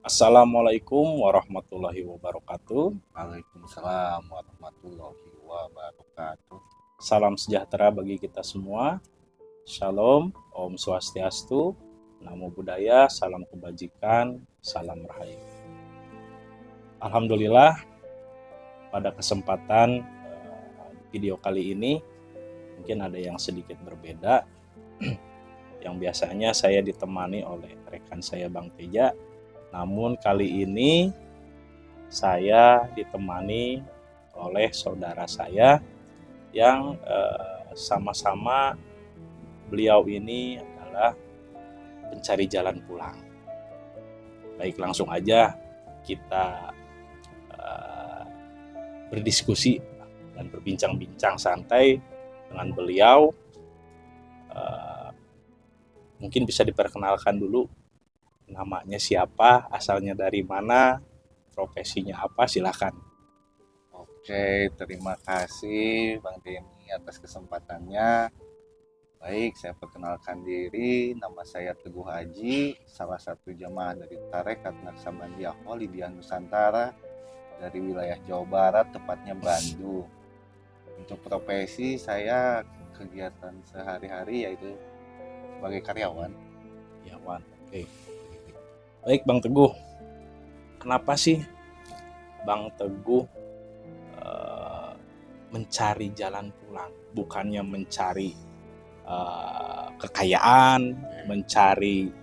Assalamualaikum warahmatullahi wabarakatuh. Waalaikumsalam warahmatullahi wabarakatuh. Salam sejahtera bagi kita semua. Shalom, Om Swastiastu, Namo Buddhaya, salam kebajikan, salam rahayu. Alhamdulillah, pada kesempatan video kali ini mungkin ada yang sedikit berbeda. Yang biasanya saya ditemani oleh rekan saya Bang Teja, namun kali ini saya ditemani oleh saudara saya yang sama-sama beliau ini adalah pencari jalan pulang. Baik, langsung aja kita berdiskusi dan berbincang-bincang santai dengan beliau. Mungkin bisa diperkenalkan dulu, namanya siapa, asalnya dari mana, profesinya apa, silakan. Oke, terima kasih Bang Denny atas kesempatannya. Baik, saya perkenalkan diri, nama saya Teguh Haji, salah satu jamaah dari Tarekat Naksabandia Holidiyah Nusantara dari wilayah Jawa Barat, tepatnya Bandung. Untuk profesi saya kegiatan sehari-hari yaitu sebagai karyawan. Oke. Baik Bang Teguh, kenapa sih Bang Teguh mencari jalan pulang, bukannya mencari kekayaan, mencari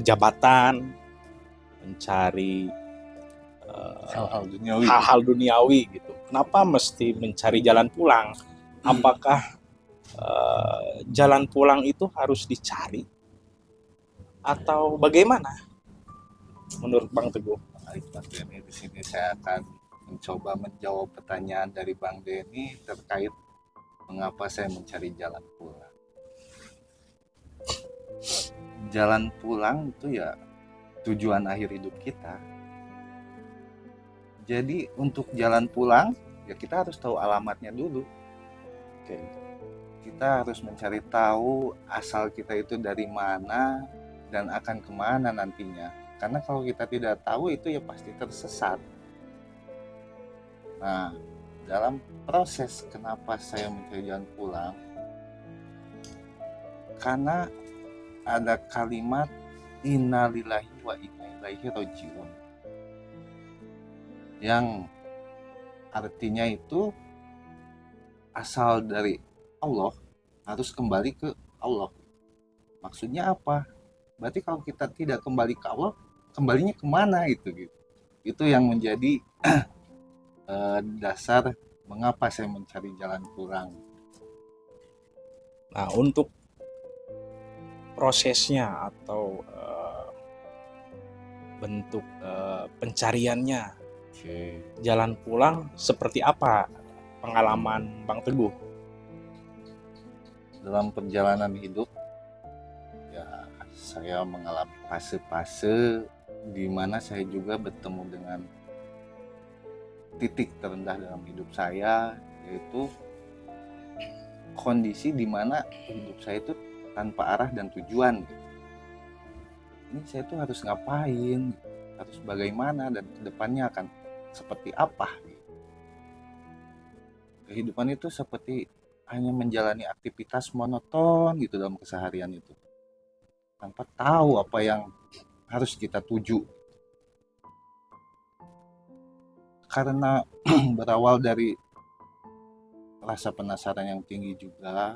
jabatan, mencari hal-hal duniawi gitu. Kenapa mesti mencari jalan pulang? Apakah jalan pulang itu harus dicari atau bagaimana menurut Bang Teguh? Baik, Bang Denny, di sini saya akan mencoba menjawab pertanyaan dari Bang Denny terkait mengapa saya mencari jalan pulang. Jalan pulang itu ya tujuan akhir hidup kita. Jadi untuk jalan pulang ya kita harus tahu alamatnya dulu. Oke. Kita harus mencari tahu asal kita itu dari mana dan akan kemana nantinya. Karena kalau kita tidak tahu itu ya pasti tersesat. Nah, dalam proses kenapa saya mencari jalan pulang, karena ada kalimat innalillahi wa inna ilaihi raji'un yang artinya itu asal dari Allah harus kembali ke Allah. Maksudnya apa? Berarti kalau kita tidak kembali ke Allah, kembalinya kemana itu gitu. Itu yang menjadi dasar mengapa saya mencari jalan pulang. Nah, untuk prosesnya atau bentuk pencariannya, jalan pulang seperti apa pengalaman Bang Teguh? Dalam perjalanan hidup ya saya mengalami fase-fase di mana saya juga bertemu dengan titik terendah dalam hidup saya, yaitu kondisi di mana hidup saya itu tanpa arah dan tujuan. Ini saya tuh harus ngapain, harus bagaimana, dan kedepannya akan seperti apa. Kehidupan itu seperti hanya menjalani aktivitas monoton gitu dalam keseharian itu, tanpa tahu apa yang harus kita tuju. Karena berawal dari rasa penasaran yang tinggi juga,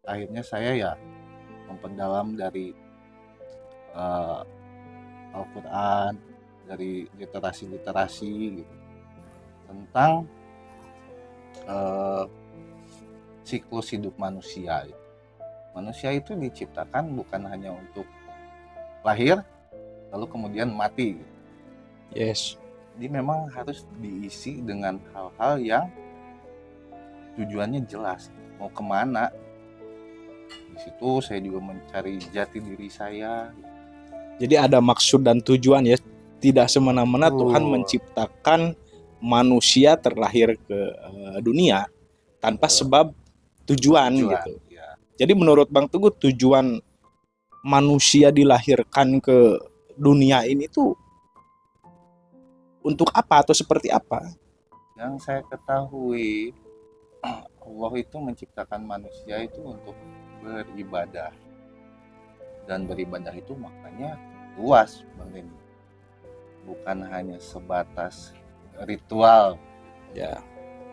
akhirnya saya ya memperdalam dari Al-Quran, dari literasi-literasi gitu, tentang siklus hidup manusia. Manusia itu diciptakan bukan hanya untuk lahir lalu kemudian mati. Yes. Jadi memang harus diisi dengan hal-hal yang tujuannya jelas, mau kemana. Di situ saya juga mencari jati diri saya. Jadi ada maksud dan tujuan ya, tidak semena-mena Tuhan menciptakan manusia terlahir ke dunia tanpa sebab tujuan gitu. Ya. Jadi menurut Bang Teguh tujuan manusia dilahirkan ke dunia ini tuh untuk apa atau seperti apa? Yang saya ketahui, Allah itu menciptakan manusia itu untuk beribadah. Dan beribadah itu maknanya luas, Bang Denny. Bukan hanya sebatas ritual, Ya,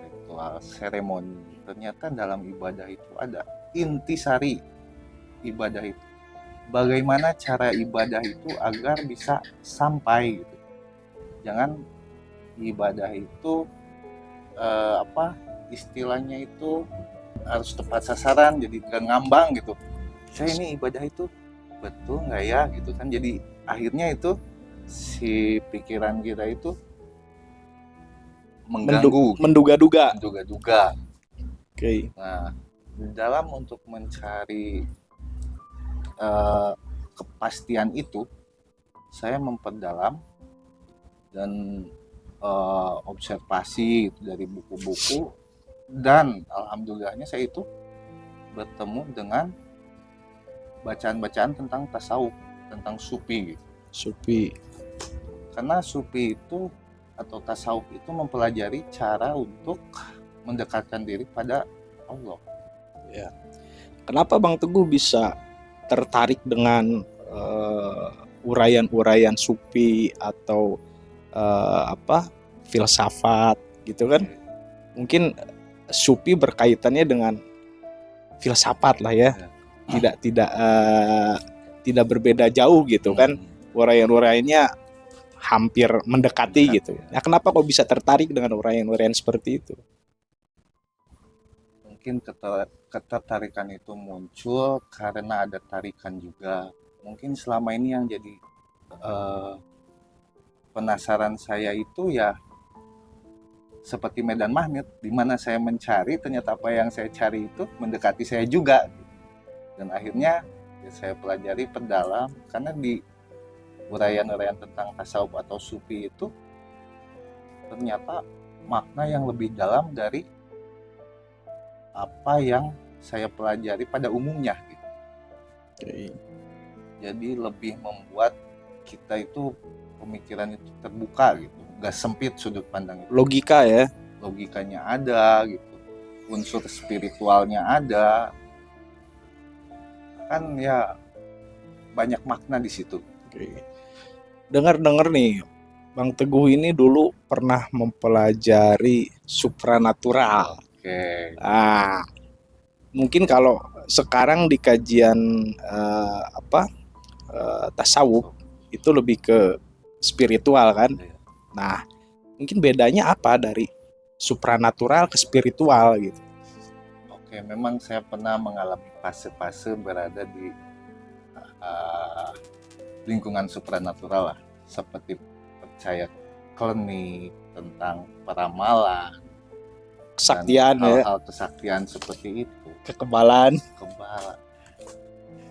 ritual seremoni. Ternyata dalam ibadah itu ada intisari ibadah itu. Bagaimana cara ibadah itu agar bisa sampai gitu. Jangan ibadah itu istilahnya itu harus tepat sasaran, jadi gak ngambang gitu. Saya ini ibadah itu betul nggak ya gitu kan, jadi akhirnya itu si pikiran kita itu mengganggu, menduga-duga. menduga-duga. Oke. Nah, dalam untuk mencari kepastian itu, saya memperdalam dan observasi dari buku-buku, dan alhamdulillahnya saya itu bertemu dengan bacaan-bacaan tentang tasawuf, tentang sufi. Sufi. Karena sufi itu atau tasawuf itu mempelajari cara untuk mendekatkan diri pada Allah. Ya. Kenapa Bang Teguh bisa tertarik dengan uraian-uraian sufi atau filsafat gitu kan? Mungkin sufi berkaitannya dengan filsafat lah ya. Tidak berbeda jauh gitu kan. Uraian-uraiannya hampir mendekati gitu. Nah, kenapa kok bisa tertarik dengan uraian-uraian seperti itu? Mungkin ketertarikan itu muncul karena ada tarikan juga. Mungkin selama ini yang jadi penasaran saya itu ya seperti medan magnet, di mana saya mencari, ternyata apa yang saya cari itu mendekati saya juga. Dan akhirnya ya saya pelajari perdalam, karena di uraian-uraian tentang tasawuf atau sufi itu ternyata makna yang lebih dalam dari apa yang saya pelajari pada umumnya gitu. Jadi lebih membuat kita itu pemikiran itu terbuka gitu, nggak sempit sudut pandang itu. Logika ya, logikanya ada gitu, unsur spiritualnya ada, kan ya banyak makna di situ. Dengar-dengar nih, Bang Teguh ini dulu pernah mempelajari supranatural. Oke. Nah, mungkin kalau sekarang di kajian tasawuf itu lebih ke spiritual kan. Nah, mungkin bedanya apa dari supranatural ke spiritual gitu? Oke, memang saya pernah mengalami fase-fase berada di lingkungan supranatural lah, seperti percaya klinik, tentang peramalan, Kesaktian ya, hal-hal kesaktian seperti itu, kekebalan.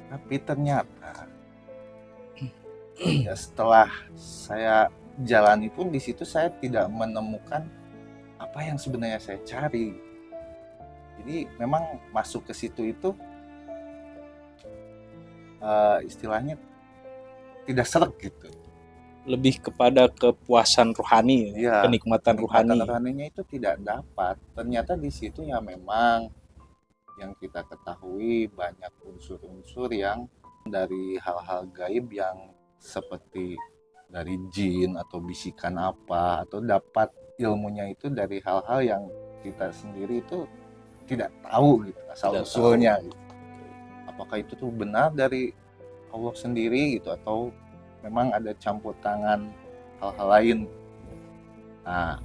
Tapi ternyata ya setelah saya jalani pun di situ saya tidak menemukan apa yang sebenarnya saya cari. Jadi memang masuk ke situ itu istilahnya tidak seret gitu. Lebih kepada kepuasan rohani, Ya, kenikmatan rohani. rohaninya itu tidak dapat. Ternyata di situ ya memang yang kita ketahui banyak unsur-unsur yang dari hal-hal gaib yang seperti dari jin atau bisikan apa, atau dapat ilmunya itu dari hal-hal yang kita sendiri itu tidak tahu gitu asal usulnya gitu. Apakah itu tuh benar dari Allah sendiri gitu, atau memang ada campur tangan hal-hal lain. Nah,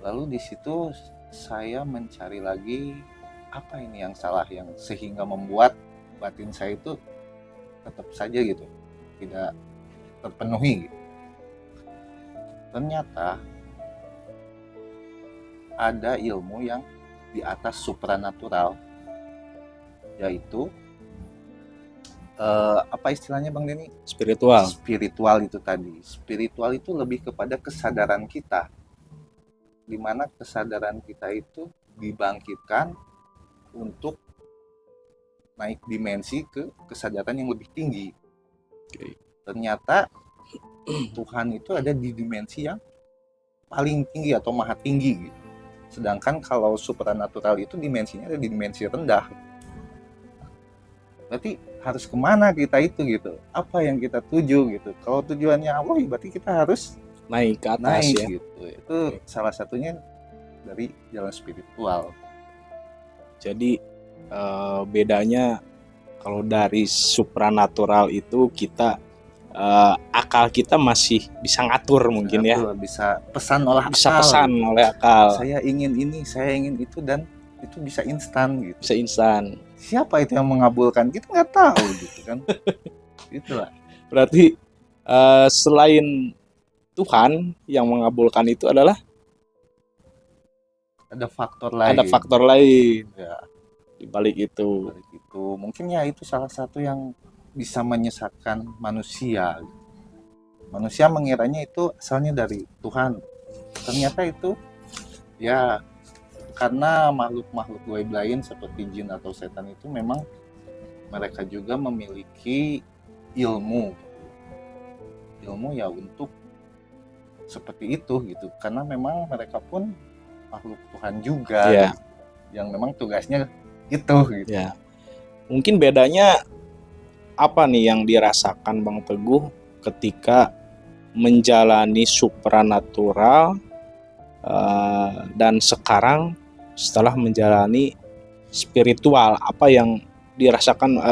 lalu di situ saya mencari lagi apa ini yang salah, yang sehingga membuat batin saya itu tetap saja gitu tidak terpenuhi gitu. Ternyata ada ilmu yang di atas supranatural, yaitu apa istilahnya Bang Denny? Spiritual. Spiritual itu tadi. Spiritual itu lebih kepada kesadaran kita, di mana kesadaran kita itu dibangkitkan untuk naik dimensi ke kesadaran yang lebih tinggi. Oke. Ternyata Tuhan itu ada di dimensi yang paling tinggi atau maha tinggi gitu. Sedangkan kalau supranatural itu dimensinya ada di dimensi rendah. Berarti harus kemana kita itu gitu? Apa yang kita tuju gitu? Kalau tujuannya Allah, berarti kita harus Naik ke atas naik ya. gitu. Itu salah satunya dari jalan spiritual. Jadi bedanya kalau dari supranatural itu kita akal kita masih bisa ngatur mungkin ya. Bisa pesan oleh Bisa akal. pesan oleh akal. Saya ingin ini, saya ingin itu, dan itu bisa instan gitu. Bisa instan. Siapa itu yang mengabulkan? Kita nggak tahu gitu kan. Itulah. Berarti selain Tuhan yang mengabulkan itu adalah ada faktor lain. Ada faktor lain ya di balik itu. Balik itu mungkin ya itu salah satu yang bisa menyesatkan manusia. Manusia mengiranya itu asalnya dari Tuhan. Ternyata itu ya karena makhluk-makhluk gaib lain seperti jin atau setan itu memang mereka juga memiliki ilmu ya untuk seperti itu gitu, karena memang mereka pun makhluk Tuhan juga Ya. yang memang tugasnya itu gitu. Ya. Mungkin bedanya apa nih yang dirasakan Bang Teguh ketika menjalani supranatural dan sekarang setelah menjalani spiritual, apa yang dirasakan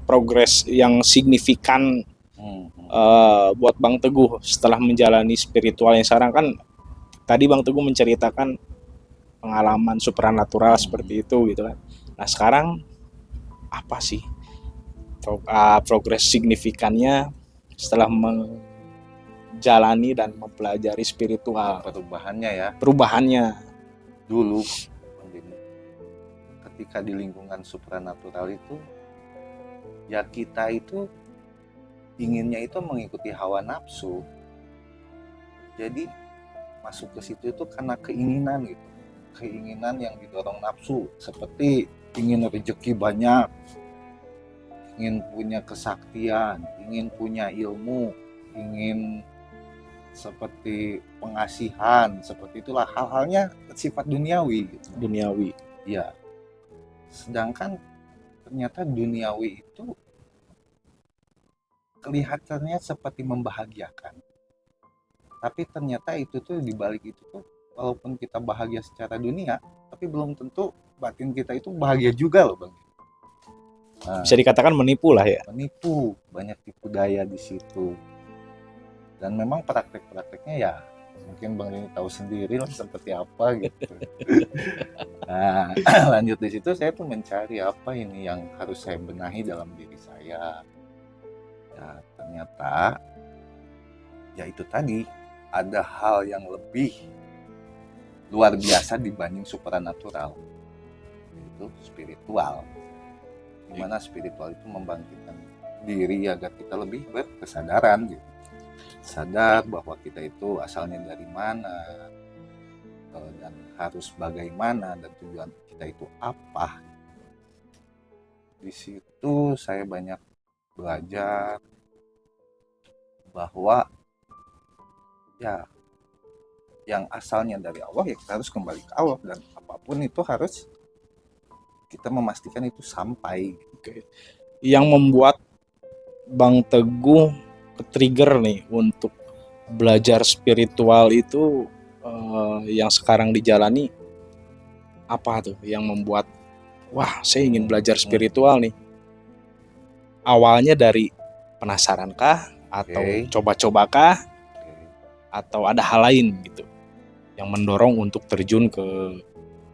progres yang signifikan buat Bang Teguh setelah menjalani spiritual yang sekarang? Kan tadi Bang Teguh menceritakan pengalaman supranatural seperti itu gitu kan. Nah sekarang apa sih progres signifikannya setelah menjalani dan mempelajari spiritual? Perubahannya dulu ketika di lingkungan supranatural itu ya kita itu inginnya itu mengikuti hawa nafsu, jadi masuk ke situ itu karena keinginan gitu, keinginan yang didorong nafsu, seperti ingin rezeki banyak, ingin punya kesaktian, ingin punya ilmu, ingin seperti pengasihan, seperti itulah hal-halnya sifat duniawi gitu. Duniawi. Ya. Sedangkan ternyata duniawi itu kelihatannya seperti membahagiakan. Tapi ternyata itu tuh dibalik itu tuh walaupun kita bahagia secara dunia, tapi belum tentu batin kita itu bahagia juga loh, Bang. Nah, bisa dikatakan menipu lah ya. Menipu, banyak tipu daya di situ. Dan memang praktek-prakteknya ya mungkin Bang Denny tahu sendiri lah seperti apa gitu. Nah, lanjut di situ saya tuh mencari apa ini yang harus saya benahi dalam diri saya. Ya, ternyata ya itu tadi ada hal yang lebih luar biasa dibanding supranatural, yaitu spiritual. Dimana spiritual itu membangkitkan diri agar kita lebih berkesadaran gitu. Sadar bahwa kita itu asalnya dari mana dan harus bagaimana dan tujuan kita itu apa. Di situ saya banyak belajar bahwa ya yang asalnya dari Allah ya kita harus kembali ke Allah, dan apapun itu harus kita memastikan itu sampai. Oke. Yang membuat Bang Teguh ke-trigger nih untuk belajar spiritual itu yang sekarang dijalani apa tuh yang membuat wah saya ingin belajar spiritual nih? Awalnya dari penasarankah atau coba-cobakah atau ada hal lain gitu yang mendorong untuk terjun ke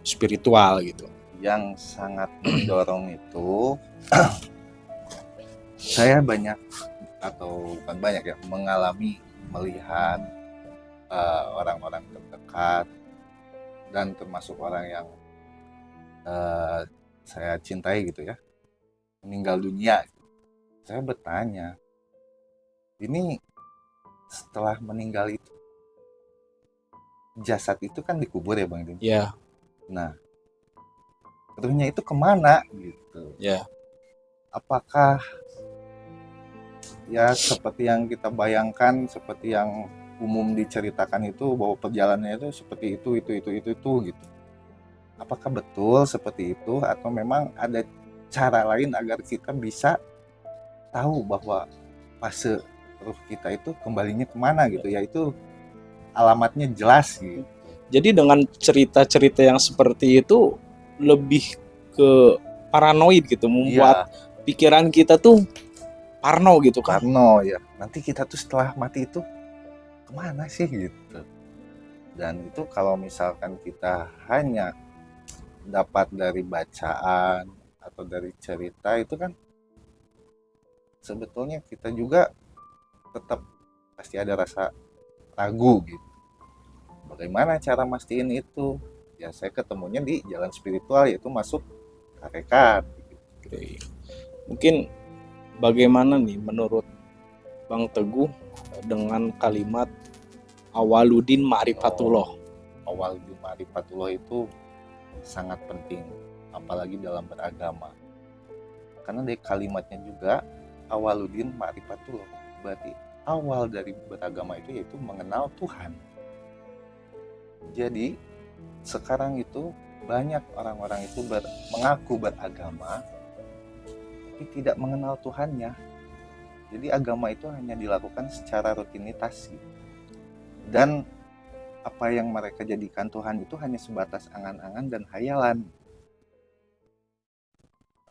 spiritual gitu? Yang sangat mendorong itu saya banyak atau bukan banyak ya mengalami melihat orang-orang terdekat dan termasuk orang yang saya cintai gitu ya meninggal dunia. Saya bertanya, ini setelah meninggal itu jasad itu kan dikubur ya Bang Din? Iya. Nah, Terusnya itu kemana gitu. Ya. Apakah ya seperti yang kita bayangkan, seperti yang umum diceritakan itu, bahwa perjalanannya itu seperti itu gitu. Apakah betul seperti itu, atau memang ada cara lain agar kita bisa tahu bahwa fase ruh kita itu kembalinya kemana gitu, yaitu alamatnya jelas gitu. Jadi dengan cerita-cerita yang seperti itu lebih ke paranoid gitu, membuat Iya, pikiran kita tuh parno gitu kan. parno ya. Nanti kita tuh setelah mati itu kemana sih gitu. Dan itu kalau misalkan kita hanya dapat dari bacaan atau dari cerita, itu kan sebetulnya kita juga tetap pasti ada rasa ragu gitu. Bagaimana cara mastiin itu? Ya saya ketemunya di jalan spiritual, yaitu masuk tarekat. Oke. Mungkin bagaimana nih menurut Bang Teguh dengan kalimat awaludin ma'rifatullah? Awal di ma'rifatullah itu sangat penting, apalagi dalam beragama. Karena dari kalimatnya juga awaludin ma'rifatullah, berarti awal dari beragama itu yaitu mengenal Tuhan. Jadi sekarang itu banyak orang-orang itu mengaku beragama tapi tidak mengenal Tuhannya. Jadi agama itu hanya dilakukan secara rutinitas gitu. Dan apa yang mereka jadikan Tuhan itu hanya sebatas angan-angan dan hayalan.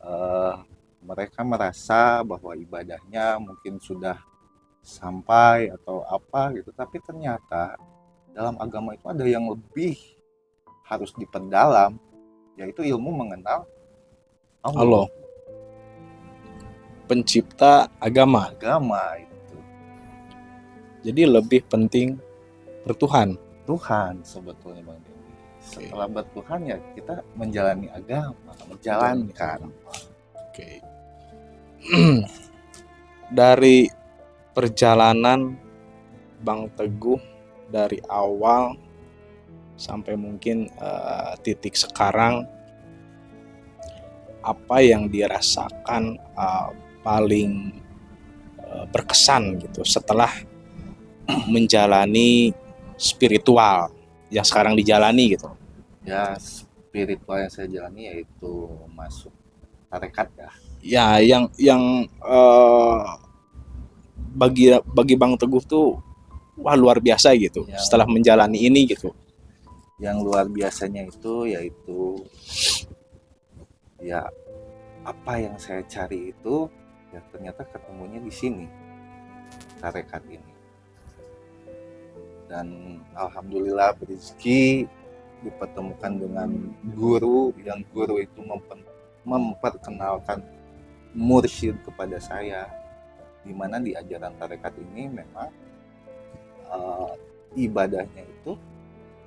Eh, Mereka merasa bahwa ibadahnya mungkin sudah sampai atau apa gitu, tapi ternyata dalam agama itu ada yang lebih harus diperdalam, yaitu ilmu mengenal Allah. Allah, pencipta agama. Agama itu Jadi lebih penting bertuhan. Tuhan sebetulnya Bang Dendi. Setelah bertuhan ya kita menjalani agama, menjalankan. Oke. Dari perjalanan Bang Teguh dari awal sampai mungkin titik sekarang, apa yang dirasakan paling berkesan gitu setelah menjalani spiritual yang sekarang dijalani gitu? Ya spiritual yang saya jalani yaitu masuk tarekat ya. Ya, yang bagi Bang Teguh tuh wah luar biasa gitu setelah menjalani ini gitu. Yang luar biasanya itu yaitu ya apa yang saya cari itu ya ternyata ketemunya di sini, tarekat ini. Dan alhamdulillah berrezeki dipertemukan dengan guru, yang guru itu memperkenalkan mursyid kepada saya, di mana di ajaran tarekat ini memang ibadahnya itu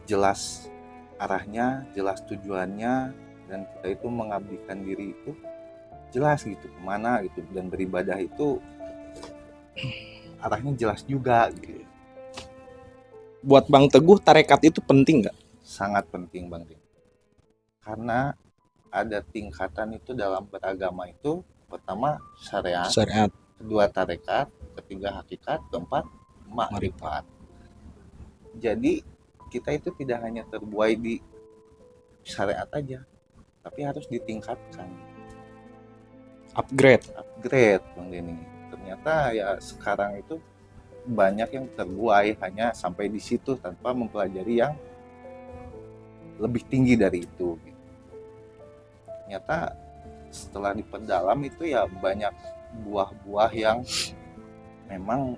jelas arahnya, jelas tujuannya, dan kita itu mengabdikan diri itu jelas gitu kemana gitu, dan beribadah itu arahnya jelas juga gitu. Buat Bang Teguh tarekat itu penting nggak? Sangat penting Bang Tim, karena ada tingkatan itu dalam beragama itu. Pertama syariat, Syariat. kedua tarekat, ketiga hakikat, keempat makrifat. Jadi kita itu tidak hanya terbuai di syariat aja, tapi harus ditingkatkan, Upgrade. Bang Denny. Ternyata ya sekarang itu banyak yang terbuai hanya sampai di situ tanpa mempelajari yang lebih tinggi dari itu. Ternyata setelah diperdalam itu ya banyak buah-buah yang memang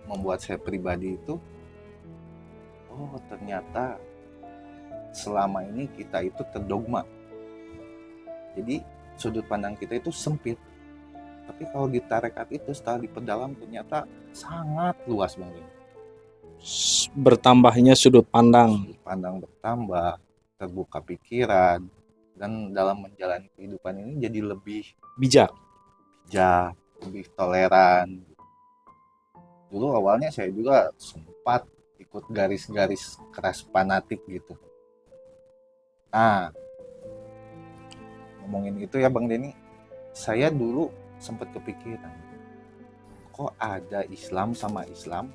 membuat saya pribadi itu, oh ternyata selama ini kita itu terdogma. Jadi sudut pandang kita itu sempit. Tapi kalau di tarekat itu setelah diperdalam ternyata sangat luas Bang. Bertambahnya sudut pandang. Sudut pandang bertambah, terbuka pikiran, dan dalam menjalani kehidupan ini jadi lebih bijak, lebih toleran. Dulu awalnya saya juga sempat ikut garis-garis keras fanatik gitu. Nah, ngomongin itu ya Bang Denny, saya dulu sempat kepikiran, kok ada Islam sama Islam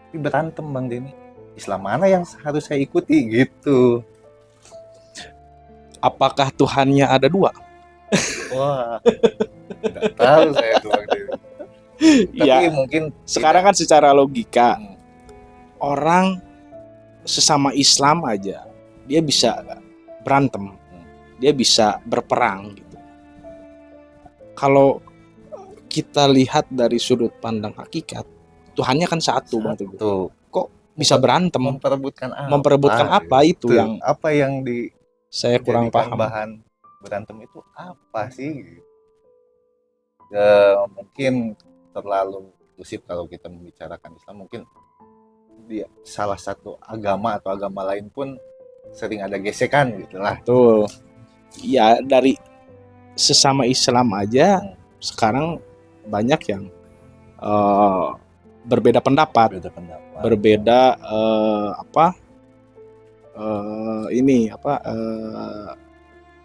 tapi berantem Bang Denny. Islam mana yang harus saya ikuti gitu. Apakah Tuhannya ada dua? Wah, nggak tahu saya tuh Bang Denny. Tapi Ya, mungkin sekarang kan secara logika Hmm, orang sesama Islam aja dia bisa berantem, dia bisa berperang gitu. Kalau kita lihat dari sudut pandang hakikat, Tuhannya kan satu, Bang Teguh. tuh Kok bisa berantem? memperebutkan apa? Memperebutkan apa itu Tuh, yang apa yang di saya kurang dijadikan paham. bahan berantem itu apa sih? Ya, mungkin terlalu inklusif kalau kita membicarakan Islam. Mungkin dia salah satu agama atau agama lain pun sering ada gesekan gitu lah. Betul. Ya dari sesama Islam aja sekarang banyak yang berbeda pendapat, Beda pendapat. berbeda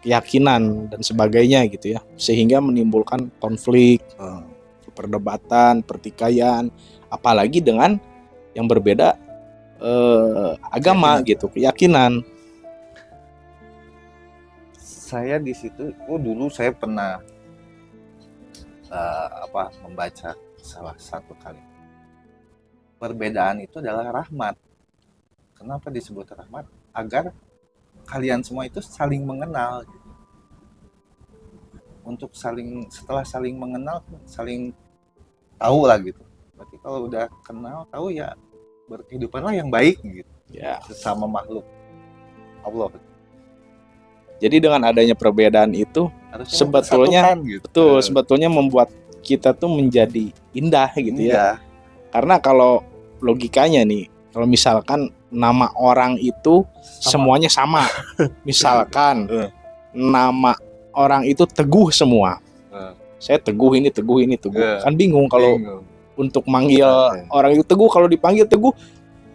keyakinan dan sebagainya gitu ya, sehingga menimbulkan konflik, perdebatan, pertikaian, apalagi dengan yang berbeda agama gitu, keyakinan. Saya di situ, dulu saya pernah membaca salah satu kali. Perbedaan itu adalah rahmat. Kenapa disebut rahmat? Agar kalian semua itu saling mengenal. Untuk setelah saling mengenal, saling tahu lah gitu. Berarti kalau udah kenal, tahu ya berkehidupanlah yang baik gitu. Ya. Sesama makhluk Allah. Jadi dengan adanya perbedaan itu Harusnya sebetulnya mempersatukan, gitu. betul, sebetulnya membuat kita tuh menjadi indah gitu ya. Karena kalau logikanya nih, kalau misalkan nama orang itu semuanya sama. Misalkan nama orang itu Teguh semua. Saya Teguh ini, Teguh ini, Teguh. Kan bingung kalau untuk manggil orang itu Teguh, kalau dipanggil Teguh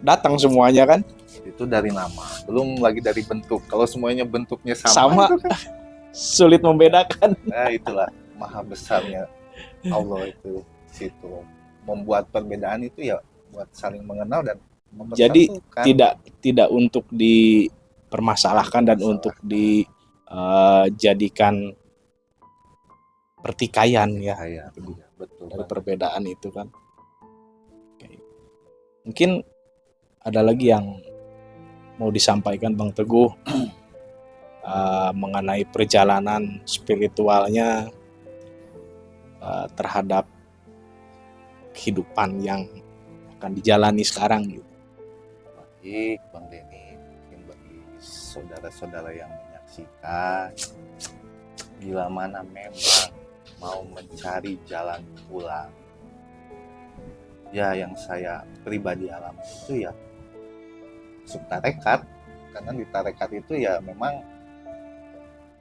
datang semuanya kan. Itu dari nama, belum lagi dari bentuk. Kalau semuanya bentuknya Sama itu kan sulit membedakan. nah itulah maha besarnya Allah itu situ. Membuat perbedaan itu ya buat saling mengenal dan Jadi mempersatukan. tidak untuk dipermasalahkan dan untuk dijadikan pertikaian ya. Betul. Dari perbedaan itu kan. Oke. Mungkin ada lagi yang mau disampaikan Bang Teguh mengenai perjalanan spiritualnya terhadap kehidupan yang akan dijalani sekarang gitu. Baik Bang Denny, mungkin bagi saudara-saudara yang menyaksikan, bila mana memang mau mencari jalan pulang, ya yang saya pribadi alami itu ya masuk tarekat. Karena di tarekat itu ya memang,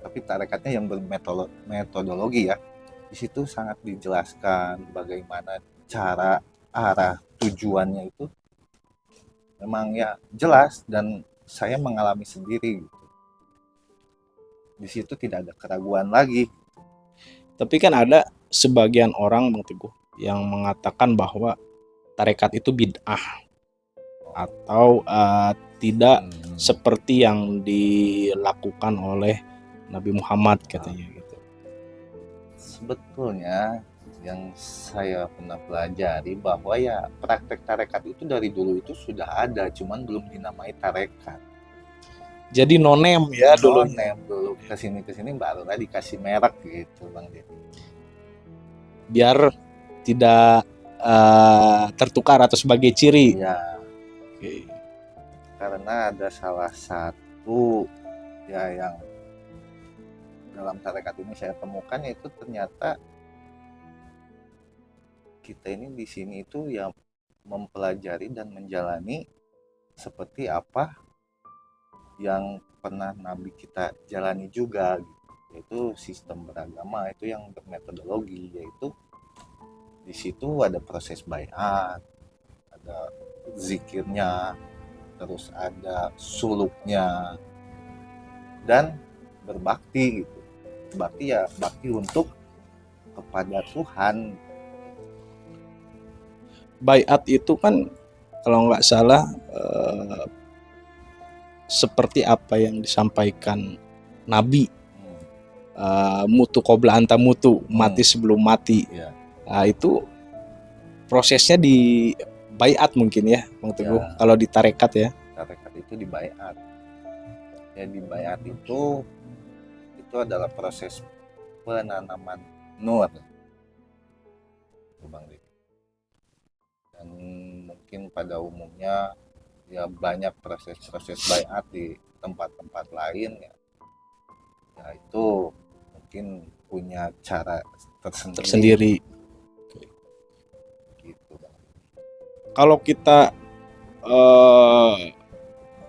tapi tarekatnya yang bermetodologi ya. Di situ sangat dijelaskan bagaimana cara, arah, tujuannya itu memang ya jelas, dan saya mengalami sendiri gitu. Di situ tidak ada keraguan lagi. Tapi kan ada sebagian orang Bang Teguh yang mengatakan bahwa tarekat itu bid'ah atau tidak seperti yang dilakukan oleh Nabi Muhammad katanya gitu. Sebetulnya yang saya pernah pelajari bahwa ya praktek tarekat itu dari dulu itu sudah ada, cuman belum dinamai tarekat. Jadi nonem ya dulu. Nonem dulu, kesini barulah dikasih merek gitu Bang Denny. Biar tidak tertukar atau sebagai ciri. Ya. Oke. Karena ada salah satu ya yang dalam tarekat ini saya temukan, yaitu ternyata kita ini di sini itu ya mempelajari dan menjalani seperti apa yang pernah Nabi kita jalani juga gitu. Yaitu sistem beragama itu yang bermetodologi, yaitu di situ ada proses baiat, ada zikirnya, terus ada suluknya, dan berbakti gitu. Bakti ya bakti untuk kepada Tuhan. Baiat itu kan kalau nggak salah seperti apa yang disampaikan Nabi, mutu qabla anta mutu, mati sebelum mati. Ya, Nah, itu prosesnya di baiat mungkin ya Bang Teguh, Ya. kalau di tarekat ya. tarekat itu di baiat. Ya di baiat itu adalah proses penanaman nur. Itu Bang Didi. Dan mungkin pada umumnya ya banyak proses-proses baiat di tempat-tempat lain ya. Ya itu mungkin punya cara tersendiri. Gitu Bang. Kalau kita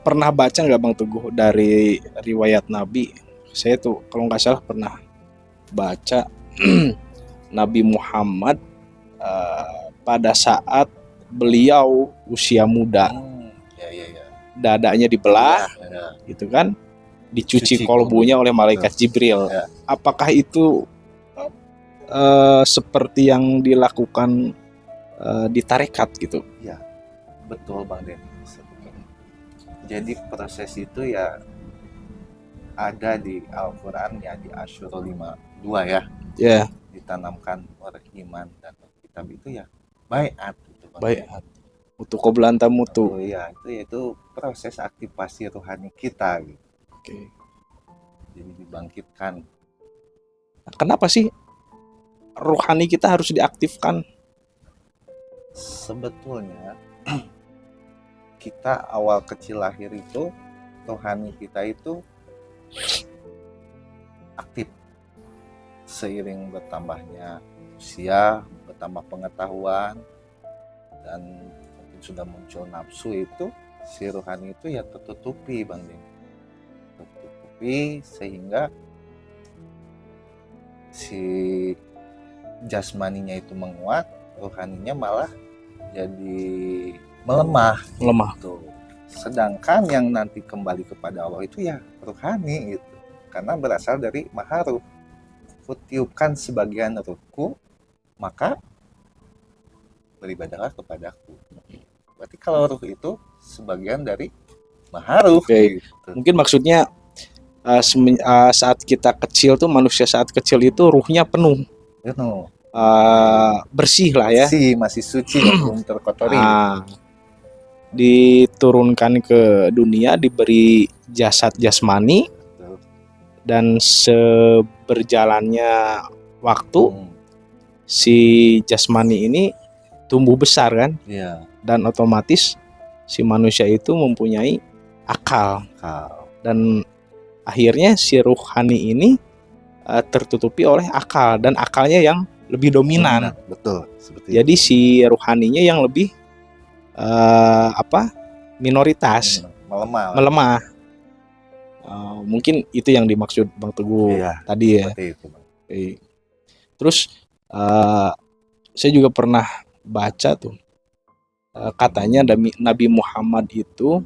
pernah baca nggak Bang Teguh dari riwayat Nabi? Saya tuh kalau nggak salah pernah baca Nabi Muhammad pada saat beliau usia muda, Ya. dadanya dibelah, Ya. gitu kan, dicuci Cuci kolbunya oleh malaikat Jibril. Ya. Apakah itu seperti yang dilakukan di tarekat gitu? Ya, betul Bang Den. Jadi proses itu ya ada di Al-Quran ya, di Asyura 52 ya. Ya, Ditanamkan oleh iman dan kitab itu ya baiat gitu, Bang. baiat. Mutu qabla anta mutu. Oh iya, itu proses aktivasi rohani kita gitu. Oke. Jadi dibangkitkan. Kenapa sih rohani kita harus diaktifkan? Sebetulnya kita awal kecil lahir itu rohani kita itu aktif. Seiring bertambahnya usia, bertambah pengetahuan, dan mungkin sudah muncul nafsu, itu si rohani itu ya tertutupi Bang Ding. Tertutupi sehingga si jasmaninya itu menguat, rohaninya malah jadi melemah. Gitu. Sedangkan yang nanti kembali kepada Allah itu ya rohani gitu. Karena berasal dari maharuh. Kutiupkan sebagian ruhku, maka beribadahlah kepadaku. Berarti kalau ruh itu sebagian dari maharuh. Oke. Gitu. Mungkin maksudnya saat kita kecil tuh, manusia saat kecil itu ruhnya penuh, bersih lah ya, masih suci, belum terkotori. diturunkan ke dunia, diberi jasad jasmani, dan seberjalannya waktu si jasmani ini tumbuh besar kan, dan otomatis si manusia itu mempunyai akal. Dan akhirnya si ruhani ini tertutupi oleh akal, dan akalnya yang lebih dominan. Betul. Jadi si ruhaninya yang lebih minoritas, melemah. Mungkin itu yang dimaksud Bang Teguh tadi ya. Itu, Bang. Terus saya juga pernah baca tuh, katanya Nabi Muhammad itu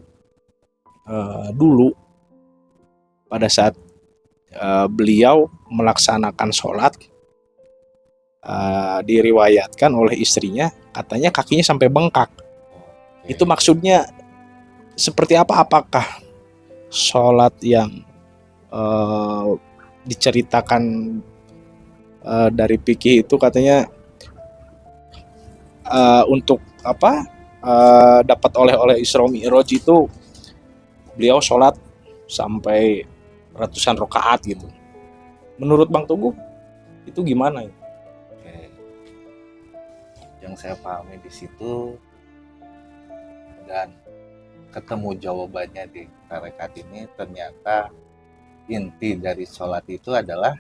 dulu pada saat beliau melaksanakan sholat, diriwayatkan oleh istrinya, katanya kakinya sampai bengkak. Itu maksudnya seperti apa? Apakah sholat yang diceritakan dari fikih itu katanya untuk dapat oleh Isra Mi'raj itu beliau sholat sampai ratusan rakaat gitu. Menurut Bang Teguh itu gimana ya? Yang saya pahami di situ dan ketemu jawabannya di tarekat ini, ternyata inti dari sholat itu adalah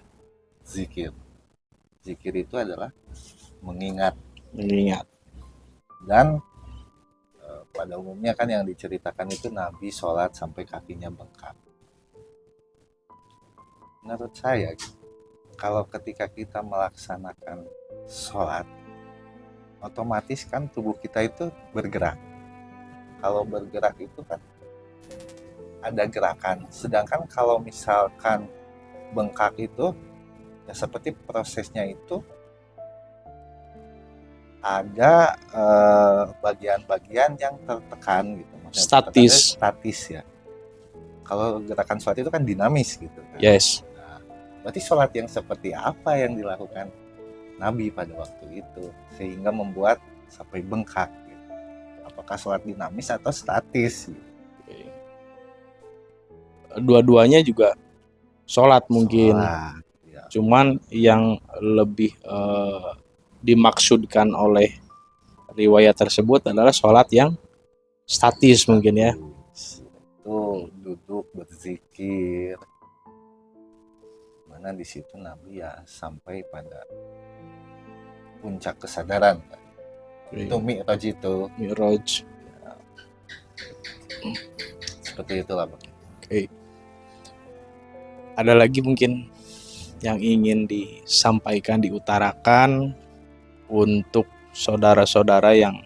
zikir. Zikir itu adalah mengingat. Dan pada umumnya kan yang diceritakan itu Nabi sholat sampai kakinya bengkak. Menurut saya, kalau ketika kita melaksanakan sholat, otomatis kan tubuh kita itu bergerak. Kalau bergerak itu kan ada gerakan. Sedangkan kalau misalkan bengkak itu ya seperti prosesnya itu ada bagian-bagian yang tertekan gitu. Maksudnya Statis. statis ya. Kalau gerakan sholat itu kan dinamis gitu kan. Yes. Nah, berarti sholat yang seperti apa yang dilakukan Nabi pada waktu itu sehingga membuat sampai bengkak gitu. Apakah sholat dinamis atau statis gitu. Dua-duanya juga sholat mungkin. Sholat, ya. Cuman yang lebih dimaksudkan oleh riwayat tersebut adalah sholat yang statis mungkin ya. Itu duduk berzikir. Mana di situ Nabi ya sampai pada puncak kesadaran. Itu Mi'raj itu. Mi'raj. Ya. Seperti itulah Bang. Oke. Ada lagi mungkin yang ingin disampaikan, diutarakan untuk saudara-saudara yang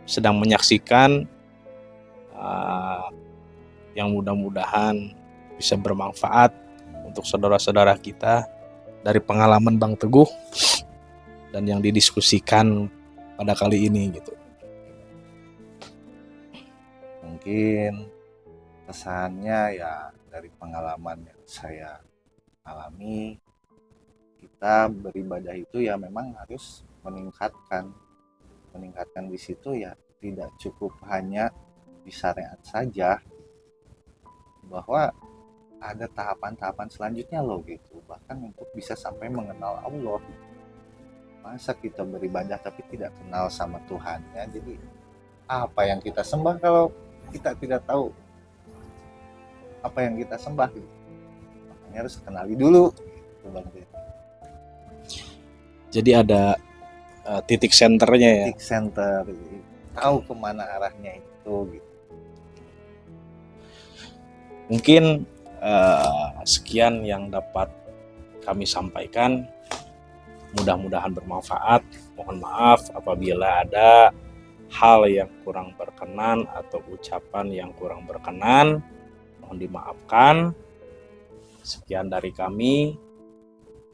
sedang menyaksikan, yang mudah-mudahan bisa bermanfaat untuk saudara-saudara kita dari pengalaman Bang Teguh dan yang didiskusikan pada kali ini gitu. Mungkin pesannya ya dari pengalaman yang saya alami, kita beribadah itu ya memang harus meningkatkan di situ ya tidak cukup hanya di syariat saja, bahwa ada tahapan-tahapan selanjutnya loh gitu, bahkan untuk bisa sampai mengenal Allah. Masa kita beribadah tapi tidak kenal sama Tuhannya, jadi apa yang kita sembah kalau kita tidak tahu apa yang kita sembah gitu. Makanya harus kenali dulu gitu, Bang. Jadi ada titik senternya ya. Titik center, tahu kemana arahnya itu gitu. Mungkin sekian yang dapat kami sampaikan. Mudah-mudahan bermanfaat. Mohon maaf apabila ada hal yang kurang berkenan atau ucapan yang kurang berkenan. Mohon dimaafkan. Sekian dari kami.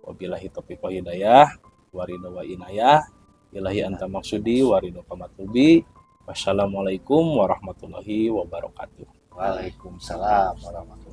Wabillahi taufiq wal hidayah. Waridho wa inayah. Ilahi anta maksudi waridho kamatubi. Wassalamualaikum warahmatullahi wabarakatuh. Waalaikumsalam warahmatullahi wabarakatuh.